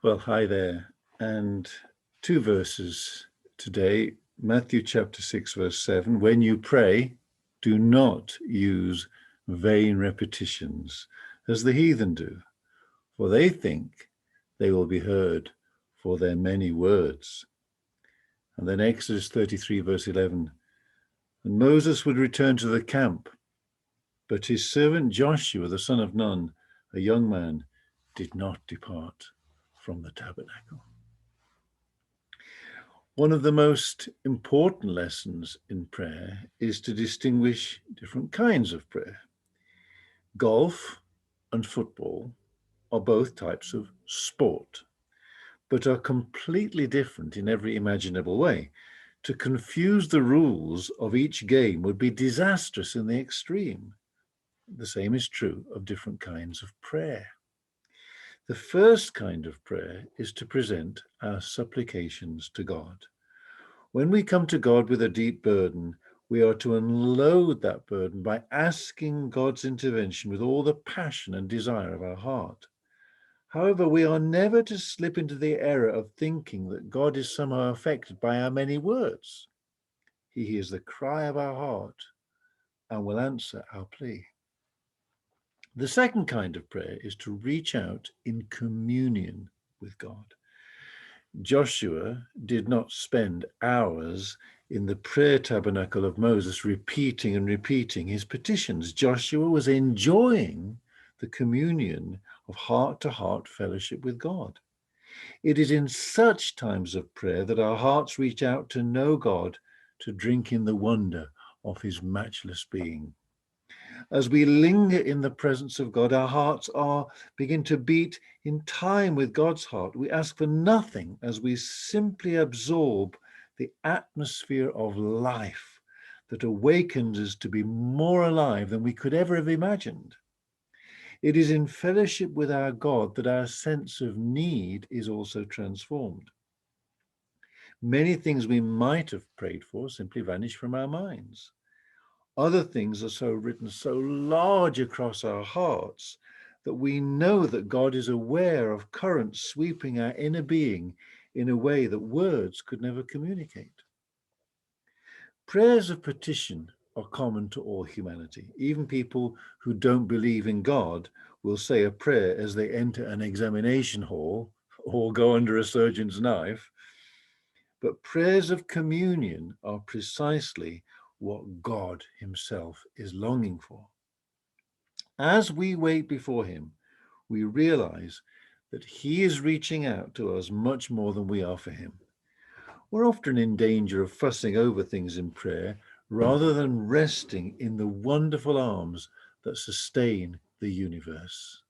Well, hi there. And two verses today, Matthew chapter 6, verse 7. When you pray, do not use vain repetitions as the heathen do, for they think they will be heard for their many words. And then Exodus 33, verse 11. And Moses would return to the camp, but his servant Joshua, the son of Nun, a young man, did not depart from the tabernacle. One of the most important lessons in prayer is to distinguish different kinds of prayer. Golf and football are both types of sport, but are completely different in every imaginable way. To confuse the rules of each game would be disastrous in the extreme. The same is true of different kinds of prayer. The first kind of prayer is to present our supplications to God. When we come to God with a deep burden, we are to unload that burden by asking God's intervention with all the passion and desire of our heart. However, we are never to slip into the error of thinking that God is somehow affected by our many words. He hears the cry of our heart and will answer our plea. The second kind of prayer is to reach out in communion with God. Joshua did not spend hours in the prayer tabernacle of Moses repeating and repeating his petitions. Joshua was enjoying the communion of heart-to-heart fellowship with God. It is in such times of prayer that our hearts reach out to know God, to drink in the wonder of his matchless being. As we linger in the presence of God, our hearts begin to beat in time with God's heart. We ask for nothing as we simply absorb the atmosphere of life that awakens us to be more alive than we could ever have imagined. It is in fellowship with our God that our sense of need is also transformed. Many things we might have prayed for simply vanish from our minds. Other things are so written so large across our hearts that we know that God is aware of currents sweeping our inner being in a way that words could never communicate. Prayers of petition are common to all humanity. Even people who don't believe in God will say a prayer as they enter an examination hall or go under a surgeon's knife. But prayers of communion are precisely what God himself is longing for. As we wait before him, we realize that he is reaching out to us much more than we are for him. We're often in danger of fussing over things in prayer rather than resting in the wonderful arms that sustain the universe.